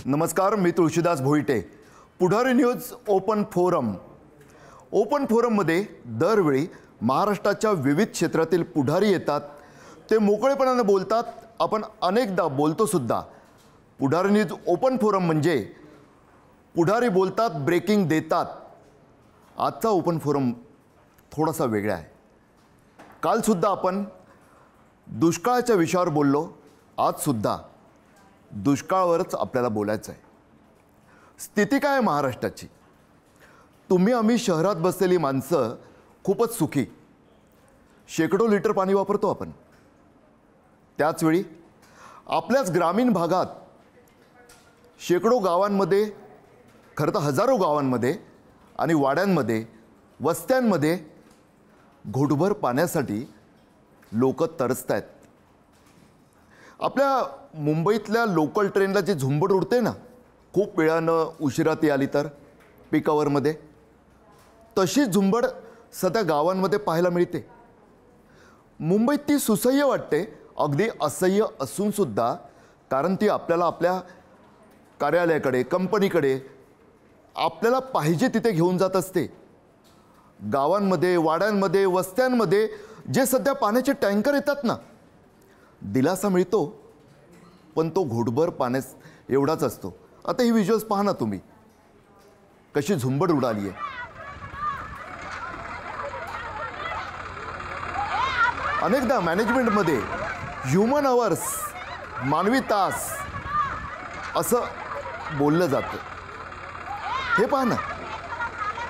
नमस्कार, मी तुळशीदास भोईटे. पुढारी news open फोरममध्ये दरवेळी महाराष्ट्राच्या विविध क्षेत्रातील पुढारी येतात. ते मोकळेपणाने बोलतात. आपण अनेकदा बोलतो सुद्धा. पुढारी न्यूज ओपन फोरम म्हणजे पुढारी बोलतात, ब्रेकिंग देतात. आजचा ओपन फोरम थोडासा वेगळा आहे. कालसुद्धा आपण दुष्काळाच्या विषयावर बोललो. आजसुद्धा दुष्काळावरच आपल्याला बोलायचं आहे. स्थिती काय आहे महाराष्ट्राची? तुम्ही आम्ही शहरात बसलेली माणसं खूपच सुखी. शेकडो लिटर पाणी वापरतो आपण. त्याचवेळी आपल्याच ग्रामीण भागात शेकडो गावांमध्ये, खरं तर हजारो गावांमध्ये आणि वाड्यांमध्ये, वस्त्यांमध्ये घोटभर पाण्यासाठी लोक तरसत आहेत. आपल्या मुंबईतल्या लोकल ट्रेनला जी झुंबड उडते ना, खूप वेळानं उशिरा ती आली तर पीक आवरमध्ये, तशी झुंबड सध्या गावांमध्ये पाहायला मिळते. मुंबईत ती सुसह्य वाटते, अगदी असह्य असूनसुद्धा, कारण ती आपल्याला आपल्या कार्यालयाकडे, कंपनीकडे, आपल्याला पाहिजे तिथे घेऊन जात असते. गावांमध्ये, वाड्यांमध्ये, वस्त्यांमध्ये जे सध्या पाण्याचे टँकर येतात ना, दिलासा मिळतो, पण तो घोटभर पाण्यास एवढाच असतो. आता ही व्हिज्युअल्स पहा ना तुम्ही, कशी झुंबड उडाली आहे. अनेकदा मॅनेजमेंटमध्ये ह्युमन आवर्स, मानवी तास असं बोललं जातं. हे पहा ना,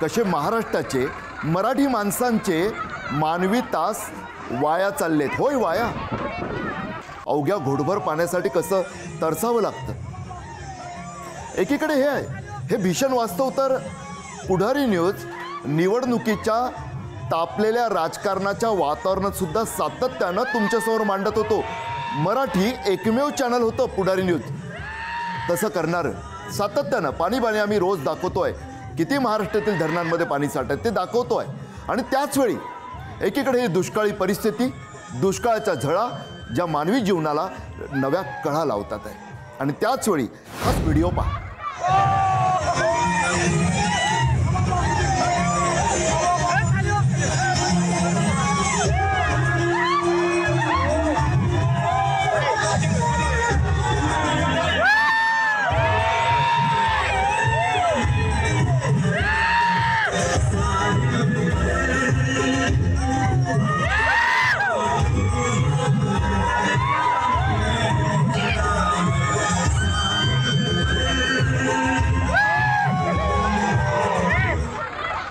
कसे महाराष्ट्राचे, मराठी माणसांचे मानवी तास वाया चाललेत. होय, वाया. अवघ्या घोटभर पाण्यासाठी कसं तरसावं लागतं. एकीकडे हे आहे, हे भीषण वास्तव तर पुढारी न्यूज निवडणुकीच्या तापलेल्या राजकारणाच्या वातावरणात सुद्धा सातत्यानं तुमच्यासमोर मांडत होतो. मराठी एकमेव चॅनल होतं पुढारी न्यूज तसं करणारं. सातत्यानं पाणी आम्ही रोज दाखवतोय. किती महाराष्ट्रातील धरणांमध्ये पाणी साठत ते दाखवतोय. आणि त्याचवेळी एकीकडे ही दुष्काळी परिस्थिती, दुष्काळाच्या झळा ज्या मानवी जीवनाला नव्या कळा लावतात आहे. आणि त्याचवेळी हाच व्हिडिओ पहा.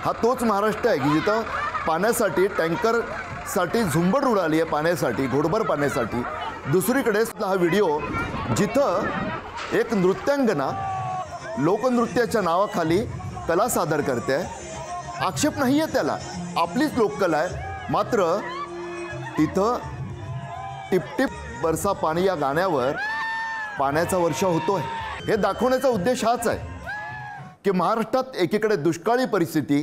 हा तोच महाराष्ट्र आहे की जिथं पाण्यासाठी, टँकरसाठी झुंबड उडाली आहे, पाण्यासाठी, घोटभर पाण्यासाठी. दुसरीकडे हा व्हिडिओ जिथं एक नृत्यांगना लोकनृत्याच्या नावाखाली कला सादर करते. आक्षेप नाही आहे त्याला, आपलीच लोककला आहे. मात्र तिथं टिपटिप बरसा पाणी या गाण्यावर पाण्याचा वर्षा होतोय. हे दाखवण्याचा उद्देश हाच आहे की महाराष्ट्रात एकीकडे दुष्काळी परिस्थिती,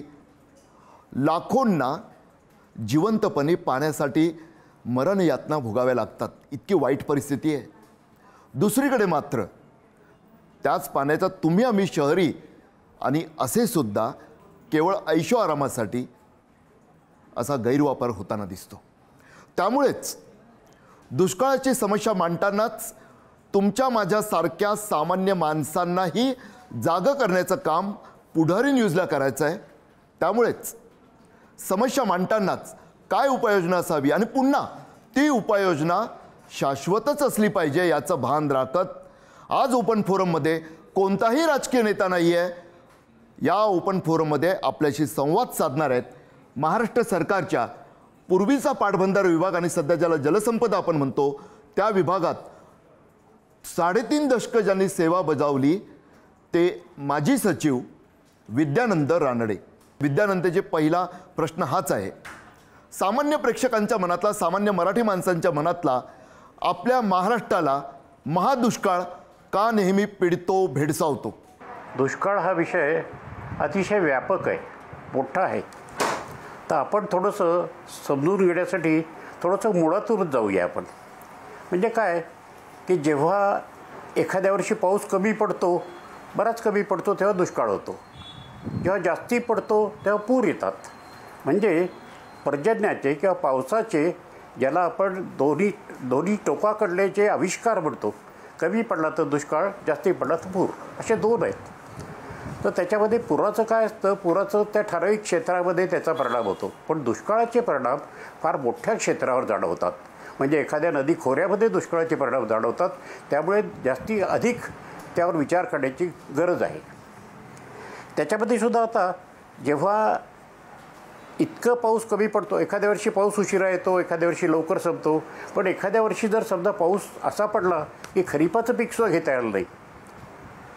लाखोंना जिवंतपणे पाण्यासाठी मरण यातना भोगाव्या लागतात, इतकी वाईट परिस्थिती आहे. दुसरीकडे मात्र त्याच पाण्याचा तुम्ही आम्ही शहरी आणि असे सुद्धा केवळ ऐशो आरामासाठी असा गैरवापर होताना दिसतो. त्यामुळेच दुष्काळाची समस्या मांडतानाच तुमच्या माझ्यासारख्या सामान्य माणसांनाही जागं करण्याचं काम पुढारी न्यूजला करायचं आहे. त्यामुळेच समस्या मांडतानाच काय उपाययोजना असावी आणि पुन्हा ती उपाययोजना शाश्वतच असली पाहिजे याचं भान राखत आज ओपन फोरममध्ये कोणताही राजकीय नेता नाही आहे. या ओपन फोरममध्ये आपल्याशी संवाद साधणार आहेत महाराष्ट्र सरकारच्या पूर्वीचा पाटबंधारे विभाग आणि सध्या ज्याला जलसंपदा आपण म्हणतो त्या विभागात 3.5 दशकं ज्यांनी सेवा बजावली ते माजी सचिव विद्यानंद रानडे. विद्यानंदचे पहिला प्रश्न हाच आहे, सामान्य प्रेक्षकांच्या मनातला, सामान्य मराठी माणसांच्या मनातला, आपल्या महाराष्ट्राला महादुष्काळ का नेहमी पिडतो, भेडसावतो? दुष्काळ हा विषय अतिशय व्यापक आहे, मोठा आहे. तर आपण थोडंसं समजून घेण्यासाठी थोडंसं मुळातूनच जाऊया आपण. म्हणजे काय की जेव्हा एखाद्या वर्षी पाऊस कमी पडतो, बराच कमी पडतो तेव्हा दुष्काळ होतो. जेव्हा जास्ती पडतो तेव्हा पूर येतात. म्हणजे पर्जन्याचे किंवा पावसाचे, ज्याला आपण दोन्ही टोकाकडले जे आविष्कार म्हणतो, कमी पडला तर दुष्काळ, जास्ती पडला तर पूर, असे दोन आहेत. तर त्याच्यामध्ये पुराचं काय असतं, पुराचं त्या ठराविक क्षेत्रामध्ये त्याचा परिणाम होतो, पण दुष्काळाचे परिणाम फार मोठ्या क्षेत्रावर जाणवतात. म्हणजे एखाद्या नदी खोऱ्यामध्ये दुष्काळाचे परिणाम जाणवतात. त्यामुळे जास्ती अधिक त्यावर विचार करण्याची गरज आहे. त्याच्यामध्ये सुद्धा आता जेव्हा इतकं पाऊस कमी पडतो, एखाद्या वर्षी पाऊस उशिरा येतो, एखाद्या वर्षी लवकर संपतो, पण एखाद्या वर्षी जर समजा पाऊस असा पडला की खरीपाचं पीकसुद्धा घेता आलं नाही,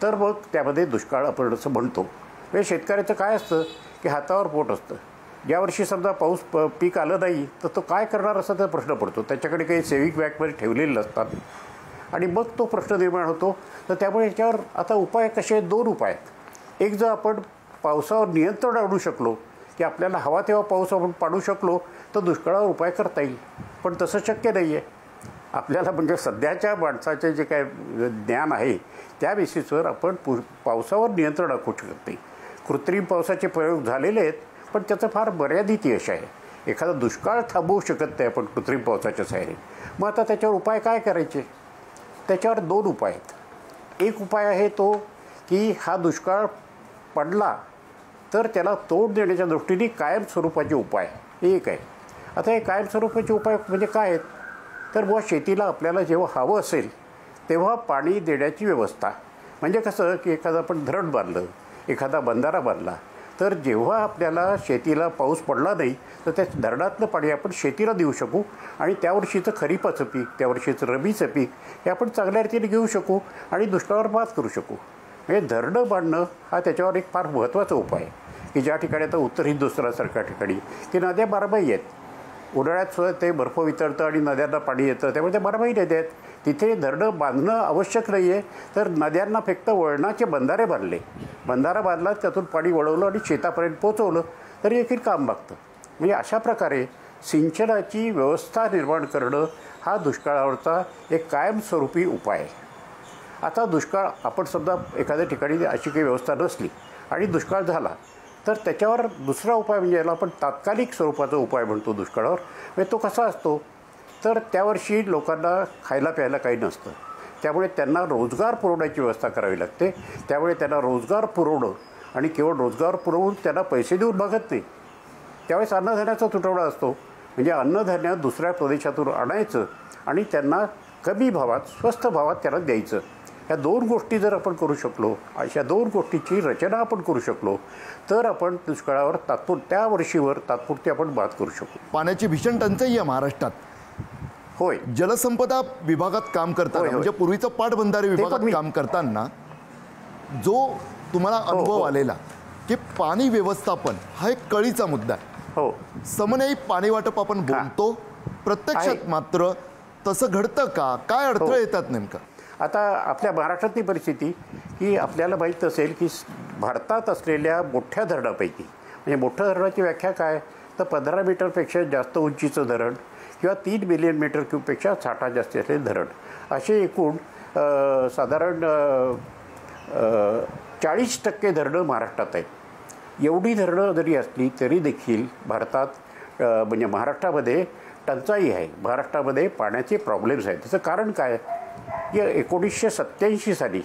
तर मग त्यामध्ये दुष्काळ आपण असं म्हणतो. म्हणजे शेतकऱ्याचं काय असतं की हातावर पोट असतं. ज्या वर्षी समजा पाऊस पीक आलं नाही तर तो काय करणार असा तर प्रश्न पडतो. त्याच्याकडे काही सेव्हिंग बँकमध्ये ठेवलेले नसतात आणि मग तो प्रश्न निर्माण होतो. तर त्यामुळे याच्यावर आता उपाय कसे आहेत, दोन उपाय आहेत. एक, जर आपण पावसावर नियंत्रण आणू शकलो की आपल्याला हवा तेव्हा पाऊस आपण पाडू शकलो तर दुष्काळावर उपाय करता येईल. पण तसं शक्य नाही आहे आपल्याला. म्हणजे सध्याच्या माणसाचे जे काय ज्ञान आहे त्या बेसिसवर आपण पावसावर नियंत्रण राखू शकत नाही. कृत्रिम पावसाचे प्रयोग झालेले आहेत, पण त्याचं फार मर्यादित यश आहे. एखादा दुष्काळ थांबवू शकत नाही आपण कृत्रिम पावसाच्या सहाय्याने. मग आता त्याच्यावर उपाय काय करायचे? त्याच्यावर दोन उपाय आहेत. एक उपाय आहे तो की हा दुष्काळ पडला तर त्याला तोड देण्याच्या दृष्टीने कायमस्वरूपाचे उपाय एक आहे. आता हे कायमस्वरूपाचे उपाय म्हणजे काय आहेत? तर बुवा शेतीला आपल्याला जेव्हा हवं असेल तेव्हा पाणी देण्याची व्यवस्था. म्हणजे कसं की एखादं आपण धरण बांधलं, एखादा बंधारा बांधला, तर जेव्हा आपल्याला शेतीला पाऊस पडला नाही तर त्या धरणातलं पाणी आपण शेतीला देऊ शकू आणि त्या वर्षीचं खरीपाचं पीक, त्या वर्षीचं रबीचं पीक हे आपण चांगल्या रीतीने घेऊ शकू आणि दुष्काळावर मात करू शकू. म्हणजे धरणं बांधणं हा त्याच्यावर एक फार महत्त्वाचा उपाय आहे की ज्या ठिकाणी आता उत्तर हिंदुस्थानासारख्या ठिकाणी की नद्या बारमाही आहेत. उन्हाळ्यात सुद्धा ते बर्फ वितळतं आणि नद्यांना पाणी येतं, त्यामुळे ते बारमाही नद्या आहेत. तिथे धरणं बांधणं आवश्यक नाही आहे, तर नद्यांना फक्त वळणाचे बंधारे बांधले, बंधारा बांधला, त्यातून पाणी वळवलं आणि शेतापर्यंत पोचवलं तरी देखील काम मागतं. म्हणजे अशा प्रकारे सिंचनाची व्यवस्था निर्माण करणं हा दुष्काळावरचा एक कायमस्वरूपी उपाय आहे. आता दुष्काळ आपण समजा एखाद्या ठिकाणी अशी काही व्यवस्था नसली आणि दुष्काळ झाला तर त्याच्यावर दुसरा उपाय म्हणजे याला आपण तात्कालिक स्वरूपाचा उपाय म्हणतो दुष्काळावर. म्हणजे तो कसा असतो, तर त्यावर्षी लोकांना खायला प्यायला काही नसतं, त्यामुळे त्यांना रोजगार पुरवण्याची व्यवस्था करावी लागते. त्यामुळे त्यांना रोजगार पुरवणं आणि केवळ रोजगार पुरवून त्यांना पैसे देऊन भागत नाही. त्यावेळेस अन्नधान्याचा तुटवडा असतो. म्हणजे अन्नधान्य दुसऱ्या प्रदेशातून आणायचं आणि त्यांना कमी भावात, स्वस्त भावात त्यांना द्यायचं. ह्या दोन गोष्टी जर आपण करू शकलो, अशा दोन गोष्टीची रचना आपण करू शकलो तर आपण दुष्काळावर त्या वर्षीवर तात्पुरती आपण मात करू शकू. पाण्याची भीषण टंचाई आहे महाराष्ट्रात. होय. जलसंपदा विभागात काम करताना, म्हणजे पूर्वीचं पाटबंधारे विभागात काम करताना जो तुम्हाला अनुभव आलेला की पाणी व्यवस्थापन हा एक कळीचा मुद्दा आहे. हो. समन्वयी पाणी वाटप आपण बोलतो, प्रत्यक्षात मात्र तसं घडतं का? काय अडथळे येतात नेमका? आता आपल्या महाराष्ट्रातली परिस्थिती ही आपल्याला माहीत असेल की भारतात असलेल्या मोठ्या धरणापैकी, म्हणजे मोठ्या धरणाची व्याख्या काय, तर 15 मीटरपेक्षा जास्त उंचीचं धरण किंवा 3 मिलियन मीटर क्यूबपेक्षा साठा जास्ती असलेले धरण, असे एकूण साधारण 40% धरणं महाराष्ट्रात आहेत. एवढी धरणं जरी असली तरी देखील भारतात म्हणजे महाराष्ट्रामध्ये टंचाई आहे. महाराष्ट्रामध्ये पाण्याचे प्रॉब्लेम्स आहेत. त्याचं कारण काय की 1987 साली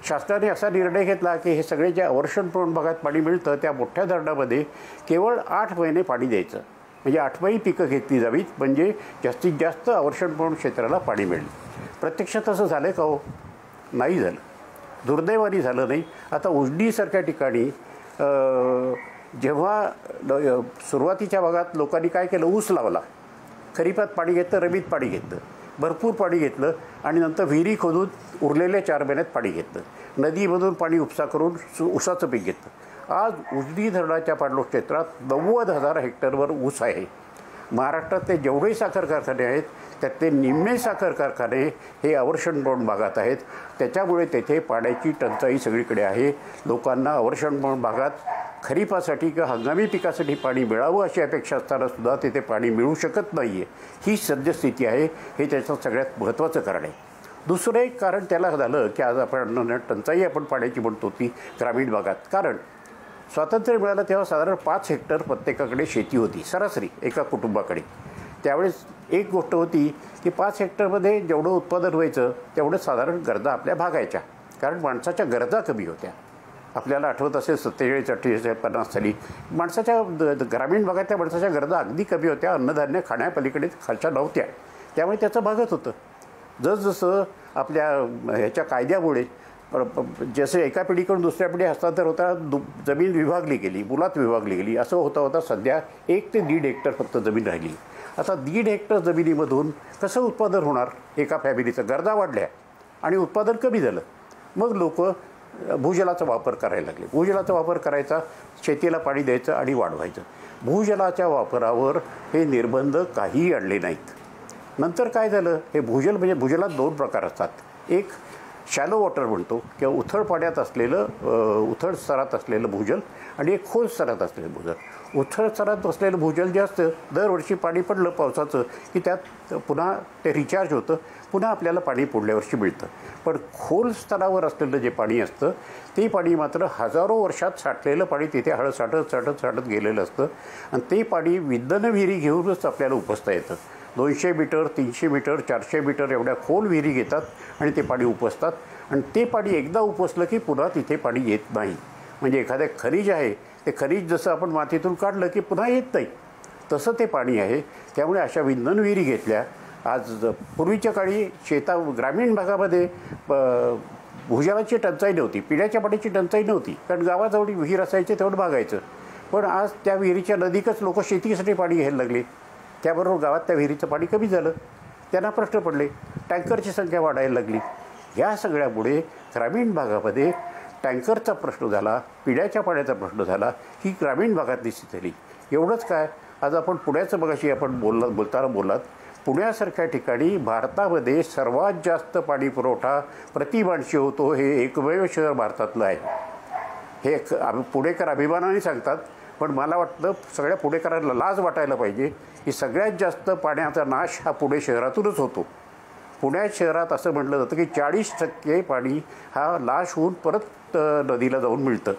शासनाने असा निर्णय घेतला की हे सगळे जे अवर्षणप्रवण भागात पाणी मिळतं त्या मोठ्या धरणामध्ये केवळ 8 महिने पाणी द्यायचं. म्हणजे 8 पिकं घेतली जावीत, म्हणजे जास्तीत जास्त अवर्षणप्रवण क्षेत्राला पाणी मिळेल. प्रत्यक्षात असं झालं का? हो, नाही झालं. दुर्दैवाने झालं नाही. आता उजनीसारख्या ठिकाणी जेव्हा सुरुवातीच्या भागात लोकांनी काय केलं, ऊस लावला, खरीपात पाणी घेतलं, रबीत पाणी घेतलं, भरपूर पाणी घेतलं आणि नंतर विहिरी खोदून उरलेल्या 4 महिन्यात पाणी घेतलं, नदीमधून पाणी उपसा करून ऊसाचं पीक घेतलं. आज उजनी धरणाच्या पाणलोट क्षेत्रात 90,000 हेक्टरवर ऊस आहे. महाराष्ट्रातले जेवढे साखर कारखाने आहेत त्यातले निम्मे साखर कारखाने हे अवर्षणप्रवण भागात आहेत. त्याच्यामुळे तेथे पाण्याची टंचाई सगळीकडे आहे. लोकांना अवर्षणप्रवण भागात खरीपासाठी किंवा हंगामी पिकासाठी पाणी मिळावं अशी अपेक्षा असतानासुद्धा तेथे पाणी मिळू शकत नाही आहे. ही सद्यस्थिती आहे. हे त्याचं सगळ्यात महत्त्वाचं कारण आहे. दुसरं एक कारण त्याला झालं की आज आपण टंचाई आपण पाण्याची म्हणतो ती ग्रामीण भागात. कारण स्वातंत्र्य मिळालं तेव्हा साधारण 5 हेक्टर प्रत्येकाकडे शेती होती सरासरी एका कुटुंबाकडे. त्यावेळेस एक गोष्ट होती की 5 हेक्टरमध्ये जेवढं उत्पादन व्हायचं तेवढं साधारण गरजा आपल्या भागायच्या, कारण माणसाच्या गरजा कमी होत्या. आपल्याला आठवत असेल 47, 48, 50 साली माणसाच्या ग्रामीण भागातल्या माणसाच्या गरजा अगदी कमी होत्या. अन्नधान्य खाण्यापलीकडे खालच्या नव्हत्या, त्यामुळे त्याचं भागत होतं. जसजसं आपल्या ह्याच्या कायद्यामुळे जसे एका पिढीकडून दुसऱ्या पिढी हस्तांतर होता, जमीन विभागली गेली, मुलात विभागली गेली. असं होता होता सध्या 1 ते 1.5 हेक्टर फक्त जमीन राहिली. आता 1.5 हेक्टर जमिनीमधून कसं उत्पादन होणार एका फॅमिलीचं? गरजा वाढल्या आणि उत्पादन कमी झालं. मग लोक भूजलाचा वापर करायला लागले. भूजलाचा वापर करायचा, शेतीला पाणी द्यायचं आणि वाढवायचं. भूजलाच्या वापरावर हे निर्बंध काहीही आणले नाहीत. नंतर काय झालं, हे भूजल म्हणजे भूजलात 2 प्रकार असतात. एक शॅलो वॉटर म्हणतो किंवा उथळ पाण्यात असलेलं उथळ स्तरात असलेलं भूजल, आणि एक खोल स्तरात असलेलं भूजल. उथळ स्तरात असलेलं भूजल जे असतं, दरवर्षी पाणी पडलं पावसाचं की त्यात पुन्हा ते रिचार्ज होतं, पुन्हा आपल्याला पाणी पुढल्या वर्षी मिळतं. पण खोल स्तरावर असलेलं जे पाणी असतं ते पाणी मात्र हजारो वर्षात साठलेलं पाणी तिथे हळद साठत गेलेलं असतं. आणि ते पाणी विद्दन विहिरी घेऊनच आपल्याला उपसता येतं. 200 मीटर, 300 मीटर, 400 मीटर एवढ्या खोल विहिरी घेतात आणि ते पाणी उपसतात. आणि ते पाणी एकदा उपसलं की पुन्हा तिथे पाणी येत नाही. म्हणजे एखादं खनिज आहे, ते खनिज जसं आपण मातीतून काढलं की पुन्हा येत नाही, तसं ते पाणी आहे. त्यामुळे अशा विंधन विहिरी घेतल्या. आज पूर्वीच्या काळी ग्रामीण भागामध्ये भूजलाची टंचाई नव्हती, पिण्याच्या पाण्याची टंचाई नव्हती, कारण गावाजवळ विहीर असायचे तेवढं भागायचं. पण आज त्या विहिरीच्या नदीकच लोक शेतीसाठी पाणी घ्यायला लागले. त्याबरोबर गावात त्या विहिरीचं पाणी कमी झालं, त्यांना प्रश्न पडले, टँकरची संख्या वाढायला लागली. या सगळ्यामुळे ग्रामीण भागामध्ये टँकरचा प्रश्न झाला, पिण्याच्या पाण्याचा प्रश्न झाला. ही ग्रामीण भागातली स्थिती झाली. एवढंच काय, आज आपण पुण्याचं मगाशी आपण बोललात, पुण्यासारख्या ठिकाणी भारतामध्ये सर्वात जास्त पाणी पुरवठा प्रतिमानशी होतो. हे एकमेव शहर भारतातलं आहे. हे पुणेकर अभिमानाने सांगतात, पण मला वाटतं सगळ्या पुणेकरांना लाज वाटायला पाहिजे की सगळ्यात जास्त पाण्याचा नाश हा पुणे शहरातूनच होतो. पुणे शहरात असं म्हटलं जातं की 40% पाणी हा नाश होऊन परत नदीला जाऊन मिळतं.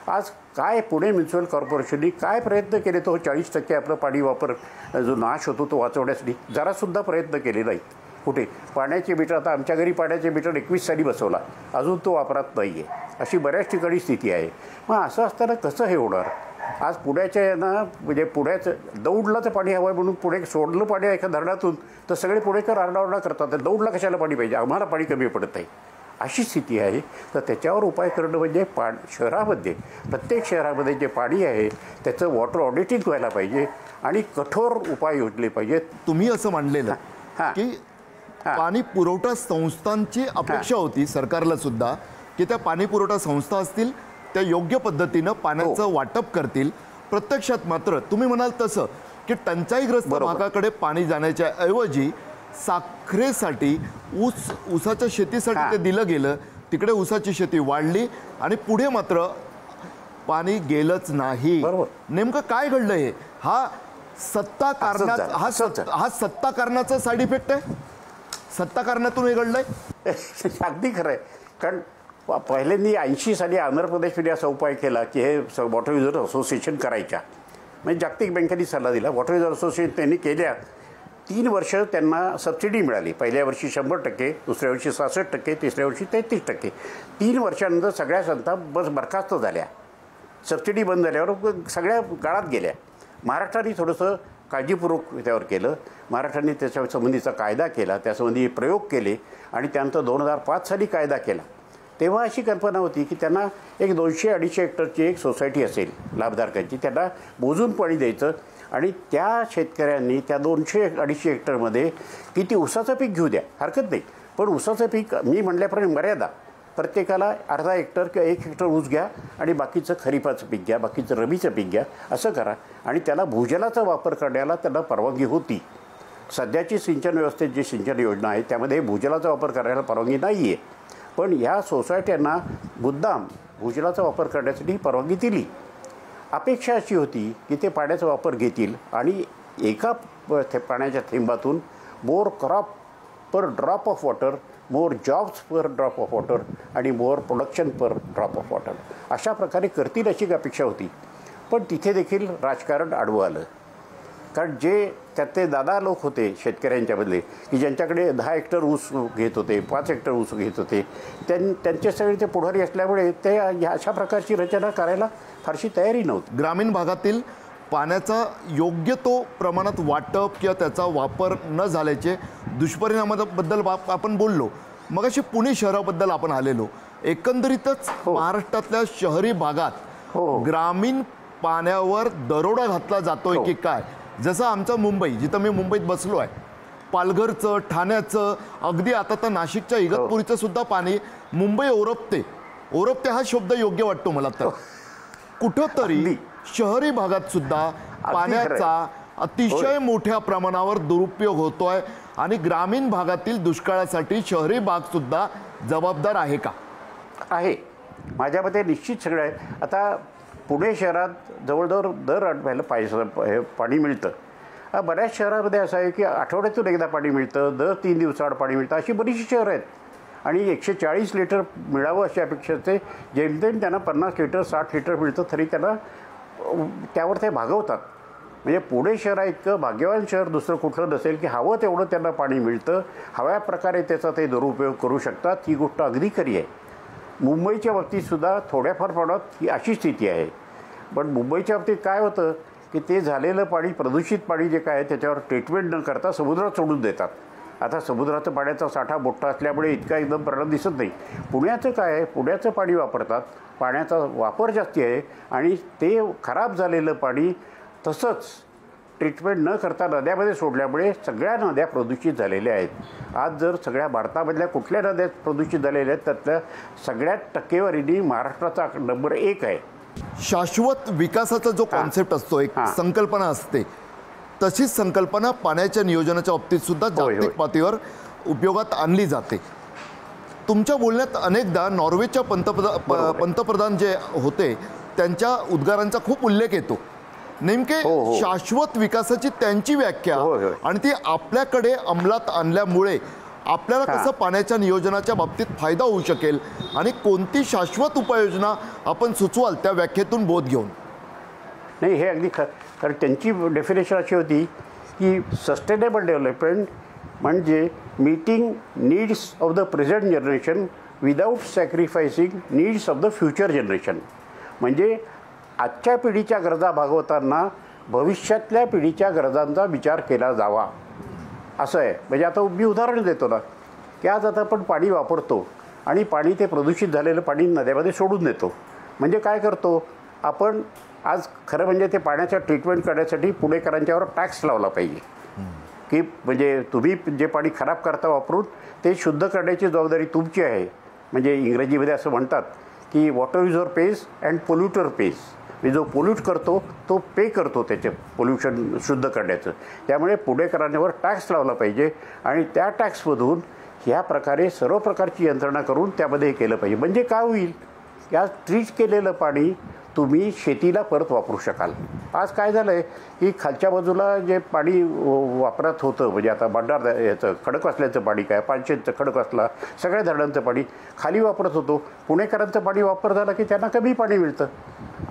आज काय पुणे म्युन्सिपल कॉर्पोरेशननी काय प्रयत्न केले तो 40% आपलं पाणी वापर जो नाश होतो तो वाचवण्यासाठी? जरासुद्धा प्रयत्न केले नाहीत. कुठे पाण्याचे मीटर, आता आमच्या घरी पाण्याचे मीटर 21 साली बसवला, अजून तो वापरात नाही आहे. अशी बऱ्याच ठिकाणी स्थिती आहे. मग असं असताना कसं हे होणार? आज पुण्याच्या यांना म्हणजे पुण्याचं दौडला तर पाणी हवं आहे म्हणून पुणे सोडलं पाणी एका धरणातून, तर सगळे पुणेकर आरडाओरडा करतात, दौडला कशाला पाणी पाहिजे, आम्हाला पाणी कमी पडत आहे. अशी स्थिती आहे. तर त्याच्यावर उपाय करणं म्हणजे शहरामध्ये, प्रत्येक शहरामध्ये जे पाणी आहे त्याचं वॉटर ऑडिटिंग व्हायला पाहिजे आणि कठोर उपाय योजले पाहिजेत. तुम्ही असं मांडलेलं की पाणी पुरवठा संस्थांची अपेक्षा होती सरकारला सुद्धा की त्या पाणी पुरवठा संस्था असतील त्या योग्य पद्धतीनं पाण्याचं वाटप करतील. प्रत्यक्षात मात्र तुम्ही म्हणाल तसं की टंचाईग्रस्त भागाकडे पाणी जाण्याच्या ऐवजी साखरेसाठी ऊसाच्या शेतीसाठी ते दिलं गेलं. तिकडे ऊसाची शेती वाढली आणि पुढे मात्र पाणी गेलंच नाही. नेमकं काय घडलंय? हा सत्ता कारणाचा साईड इफेक्ट आहे. सत्ता कारणातून हे घडलंय. अगदी खरं आहे. कारण पहिल्यांदा 80 साली आंध्र प्रदेशमध्ये असा उपाय केला की हे वॉटर युजर असोसिएशन करायच्या. म्हणजे जागतिक बँकेने सल्ला दिला. वॉटर युजर असोसिएशन त्यांनी केल्या. 3 वर्ष त्यांना सबसिडी मिळाली. पहिल्या वर्षी 100%, दुसऱ्या वर्षी 66%, तिसऱ्या वर्षी 33%. 3 वर्षानंतर सगळ्या संस्था बरखास्त झाल्या. सबसिडी बंद झाल्यावर सगळ्या गाळात गेल्या. महाराष्ट्राने थोडंसं काळजीपूर्वक त्यावर केलं. महाराष्ट्राने त्याच्या संबंधीचा कायदा केला, त्यासंबंधी प्रयोग केले आणि त्यानंतर 2005 साली कायदा केला. तेव्हा अशी कल्पना होती की त्यांना एक 200-250 हेक्टरची एक सोसायटी असेल लाभधारकांची, त्यांना मोजून पाणी द्यायचं आणि त्या शेतकऱ्यांनी त्या 200-250 हेक्टरमध्ये किती ऊसाचं पीक घेऊ द्या, हरकत नाही. पण ऊसाचं पीक मी म्हटल्याप्रमाणे मर्यादा, प्रत्येकाला अर्धा हेक्टर किंवा 1 हेक्टर ऊस घ्या आणि बाकीचं खरीपाचं पीक घ्या, बाकीचं रबीचं पीक घ्या, असं करा. आणि त्याला भूजलाचा वापर करण्याला त्यांना परवानगी होती. सध्याची सिंचन व्यवस्थेत जी सिंचन योजना आहे त्यामध्ये भूजलाचा वापर करायला परवानगी नाही आहे. पण ह्या सोसायट्यांना मुद्दाम भूजलाचा वापर करण्यासाठी परवानगी दिली. अपेक्षा अशी होती की ते पाण्याचा वापर घेतील आणि एका पाण्याच्या थेंबातून more crop per drop of water more jobs per drop of water आणि more production per drop of water अशा प्रकारे करतील अशी अपेक्षा होती. पण तिथे देखील राजकारण आडवं आलं. कारण जे त्यातले दादा लोक होते शेतकऱ्यांच्यामधले की ज्यांच्याकडे 10 हेक्टर ऊस घेत होते, 5 हेक्टर ऊस घेत होते, त्यांचे सगळे ते पुढारी असल्यामुळे ते अशा प्रकारची रचना करायला फारशी तयारी नव्हती. ग्रामीण भागातील पाण्याचा योग्य तो प्रमाणात वाटप किंवा त्याचा वापर न झाल्याचे दुष्परिणामाबद्दल आपण बोललो. मग अशी पुणे शहराबद्दल आपण आलेलो. एकंदरीतच महाराष्ट्रातल्या शहरी भागात ग्रामीण पाण्यावर दरोडा घातला जातोय की काय? जसं आमचं मुंबई, जिथं मी मुंबईत बसलो आहे, पालघरचं, ठाण्याचं, अगदी आता तर नाशिकच्या इगतपुरीचं सुद्धा पाणी मुंबई ओरपते हा शब्द योग्य वाटतो मला. तर कुठंतरी शहरी भागात सुद्धा पाण्याचा अतिशय मोठ्या प्रमाणावर दुरुपयोग होतोय आणि ग्रामीण भागातील दुष्काळासाठी शहरी भाग सुद्धा जबाबदार आहे का? आहे. माझ्या मते निश्चित सगळं आहे. आता पुणे शहरात जवळजवळ दर आठवड्याला पाणी मिळतं. बऱ्याच शहरामध्ये असं आहे की आठवड्यातून एकदा पाणी मिळतं, दर 3 दिवसाआड पाणी मिळतं. अशी बरीचशी शहरं आहेत आणि 140 लिटर मिळावं अशी अपेक्षा असते. जेमतेम त्यांना 50 लिटर 60 लिटर मिळतं तरी त्यांना त्यावर ते भागवतात. म्हणजे पुणे शहर इतकं भाग्यवान शहर दुसरं कुठलं नसेल की हवं तेवढं त्यांना पाणी मिळतं, हव्या प्रकारे त्याचा ते दुरुपयोग करू शकतात. ही गोष्ट अगदी खरी आहे. मुंबईच्या बाबतीतसुद्धा थोड्याफार प्रमाणात ही अशी स्थिती आहे. पण मुंबईच्या बाबतीत काय होतं की ते झालेलं पाणी, प्रदूषित पाणी जे काय आहे त्याच्यावर ट्रीटमेंट न करता समुद्रात सोडून देतात. आता समुद्राचा पाण्याचा साठा मोठा असल्यामुळे इतका एकदम परिणाम दिसत नाही. पुण्याचं काय आहे, पुण्याचं पाणी वापरतात, पाण्याचा वापर जास्ती आहे आणि ते खराब झालेलं पाणी तसंच ट्रीटमेंट न करता नद्यामध्ये सोडल्यामुळे सगळ्या नद्या प्रदूषित झालेल्या आहेत. आज जर सगळ्या भारतामधल्या कुठल्या नद्या प्रदूषित झालेल्या आहेत त्यातल्या सगळ्यात टक्केवारीने महाराष्ट्राचा नंबर 1 आहे. शाश्वत विकासाचा जो कॉन्सेप्ट असतो, एक संकल्पना असते, तशीच संकल्पना पाण्याच्या नियोजनाच्या बाबतीत सुद्धा जागतिक पातळीवर उपयोगात आणली जाते. तुमच्या बोलण्यात अनेकदा नॉर्वेच्या पंतप्रधान जे होते त्यांच्या उद्गारांचा खूप उल्लेख येतो. नेमके शाश्वत विकासाची त्यांची व्याख्या आणि ती आपल्याकडे अंमलात आणल्यामुळे आपल्याला कसं पाण्याच्या नियोजनाच्या बाबतीत फायदा होऊ शकेल आणि कोणती शाश्वत उपाययोजना आपण सुचवाल त्या व्याख्येतून बोध घेऊन? नाही, हे अगदी कारण त्यांची डेफिनेशन अशी होती की सस्टेनेबल डेव्हलपमेंट म्हणजे meeting needs of the present generation without sacrificing needs of the future generation. म्हणजे आजच्या पिढीच्या गरजा भागवताना भविष्यातल्या पिढीच्या गरजांचा विचार केला जावा असं आहे. म्हणजे आता मी उदाहरण देतो ना की आज आता आपण पाणी वापरतो आणि पाणी ते प्रदूषित झालेलं पाणी नद्यामध्ये सोडून देतो. म्हणजे काय करतो आपण, आज खरं म्हणजे ते पाण्याच्या ट्रीटमेंट करण्यासाठी पुणेकरांच्यावर टॅक्स लावला पाहिजे की म्हणजे तुम्ही जे पाणी खराब करता वापरून ते शुद्ध करण्याची जबाबदारी तुमची आहे. म्हणजे इंग्रजीमध्ये असं म्हणतात की water user pays and polluter pays. म्हणजे जो पोल्यूट करतो तो पे करतो त्याचे पोल्युशन शुद्ध करण्याचं. त्यामुळे पुणेकरांवर टॅक्स लावला पाहिजे आणि त्या टॅक्समधून ह्या प्रकारे सर्व प्रकारची यंत्रणा करून त्यामध्ये हे केलं पाहिजे. म्हणजे काय होईल, या ट्रीट केलेलं पाणी तुम्ही शेतीला परत वापरू शकाल. आज काय झालं आहे की खालच्या बाजूला जे पाणी वापरात होतं, म्हणजे आता भंडार याचं खडकवासल्याचं पाणी काय, पानशेतचं खडकवासला, सगळ्या धरणांचं पाणी खाली वापरत होतो. पुणेकरांचं पाणी वापर झाला की त्यांना कमी पाणी मिळतं.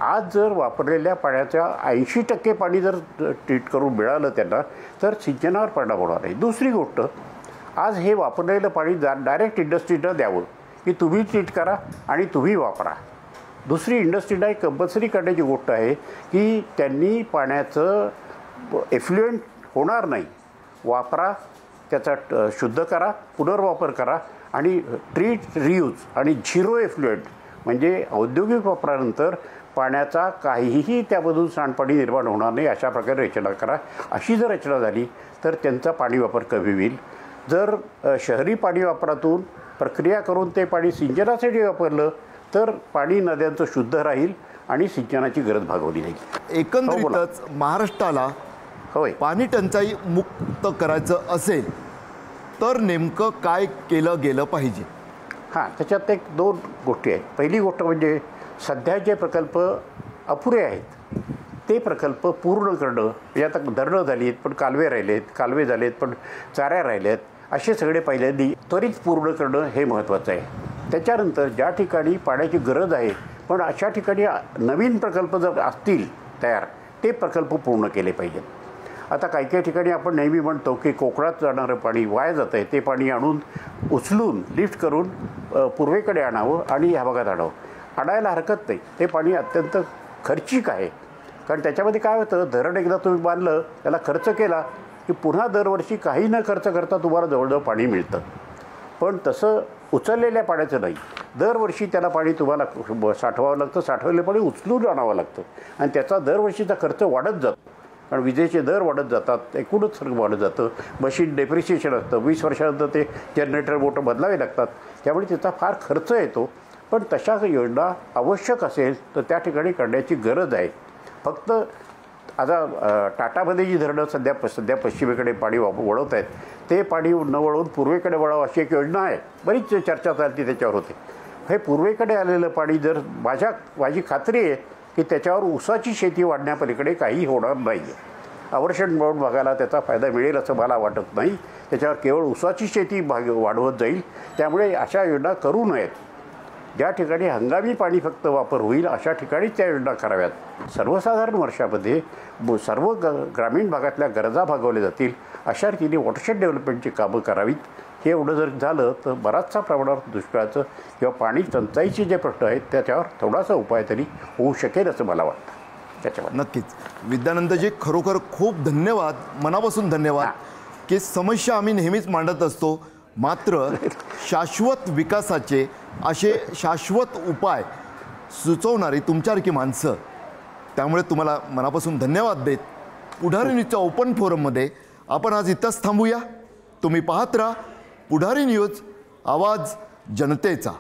आज जर वापरलेल्या पाण्याच्या 80% पाणी जर ट्रीट करून मिळालं त्यांना तर सिंचनावर परिणाम होणार नाही. दुसरी गोष्ट, आज हे वापरलेलं पाणी डायरेक्ट इंडस्ट्रीनं द्यावं की तुम्ही ट्रीट करा आणि तुम्ही वापरा. दुसरी इंडस्ट्रीला एक कंपल्सरी करण्याची गोष्ट आहे की त्यांनी पाण्याचं एफ्लुएंट होणार नाही, वापरा, त्याचा शुद्ध करा, पुनर्वापर करा आणि ट्रीट, रियूज आणि झिरो एफ्लुएंट म्हणजे औद्योगिक वापरानंतर पाण्याचा काहीही त्यामधून सांडपाणी निर्माण होणार नाही अशा प्रकारे रचना करा. अशी जर रचना झाली तर त्यांचा पाणी वापर कमी होईल. जर शहरी पाणी वापरातून प्रक्रिया करून ते पाणी सिंचनासाठी वापरलं तर पाणी नद्यांचं शुद्ध राहील आणि सिंचनाची गरज भागवली जाईल. एकंदरीतच महाराष्ट्राला पाणी टंचाई मुक्त करायचं असेल तर नेमकं काय केलं गेलं पाहिजे? त्याच्यात एक 2 गोष्टी आहेत. पहिली गोष्ट म्हणजे सध्याचे प्रकल्प अपुरे आहेत, ते प्रकल्प पूर्ण करणं. म्हणजे आता धरणं झाली आहेत पण कालवे राहिले आहेत, कालवे झाले आहेत पण चाऱ्या राहिले आहेत. असे सगळे पहिल्यांदा त्वरित पूर्ण करणं हे महत्त्वाचं आहे. त्याच्यानंतर ज्या ठिकाणी पाण्याची गरज आहे पण अशा ठिकाणी नवीन प्रकल्प जर असतील तयार, ते प्रकल्प पूर्ण केले पाहिजेत. आता काही काही ठिकाणी आपण नेहमी म्हणतो की कोकणात जाणारं पाणी वाया जातं आहे, ते पाणी आणून उचलून लिफ्ट करून पूर्वेकडे आणावं आणि ह्या भागात आणावं. आणायला हरकत नाही, ते पाणी अत्यंत खर्चिक आहे. कारण त्याच्यामध्ये काय होतं, धरण एकदा तुम्ही बांधलं, त्याला खर्च केला की पुन्हा दरवर्षी काही न खर्च करता तुम्हाला जवळजवळ पाणी मिळतं. पण तसं उचललेल्या पाण्याचं नाही, दरवर्षी त्याला पाणी तुम्हाला साठवावं लागतं, साठवलेलं पाणी उचलून आणावं लागतं आणि त्याचा दरवर्षीचा खर्च वाढत जातो. कारण विजेचे दर वाढत जातात, एकूणच सर्व वाढत जातं. मशीन डेप्रिसिएशन असतं, 20 वर्षानंतर ते जनरेटर मोटर बदलावे लागतात, त्यामुळे त्याचा फार खर्च येतो. पण तशा योजना आवश्यक असेल तर त्या ठिकाणी करण्याची गरज आहे. फक्त आता टाटामध्ये जी धरणं सध्या पश्चिमेकडे पाणी वळवत आहेत, ते पाणी न वळवून पूर्वेकडे वळावं अशी एक योजना आहे. बरीच चर्चा चालती त्याच्यावर होते. हे पूर्वेकडे आलेलं पाणी जर माझी खात्री आहे की त्याच्यावर ऊसाची शेती वाढण्यापलीकडे काही होणार नाही आहे. आवर्षण भागाला त्याचा फायदा मिळेल असं मला वाटत नाही. त्याच्यावर केवळ ऊसाची शेती वाढवत जाईल. त्यामुळे अशा योजना करू नयेत. ज्या ठिकाणी हंगामी पाणी फक्त वापर होईल अशा ठिकाणी त्या योजना कराव्यात. सर्वसाधारण वर्षामध्ये सर्व ग्रामीण भागातल्या गरजा भागवल्या जातील अशा रीतीने वॉटरशेड डेव्हलपमेंटची कामं करावीत. हे एवढं जर झालं तर बराचसा प्रमाणावर दुष्काळाचं किंवा पाणी टंचाईचे जे प्रश्न आहेत त्याच्यावर थोडासा उपाय तरी होऊ शकेल असं मला वाटतं. त्याच्यावर नक्कीच विद्यानंदजी खरोखर खूप धन्यवाद, मनापासून धन्यवाद. की समस्या आम्ही नेहमीच मांडत असतो, मात्र शाश्वत विकासाचे असे शाश्वत उपाय सुचवणारी तुमच्यासारखी माणसं, त्यामुळे तुम्हाला मनापासून धन्यवाद देत पुढारी न्यूजच्या ओपन फोरममध्ये आपण आज इथंच थांबूया. तुम्ही पाहत राहा पुढारी न्यूज, आवाज जनतेचा.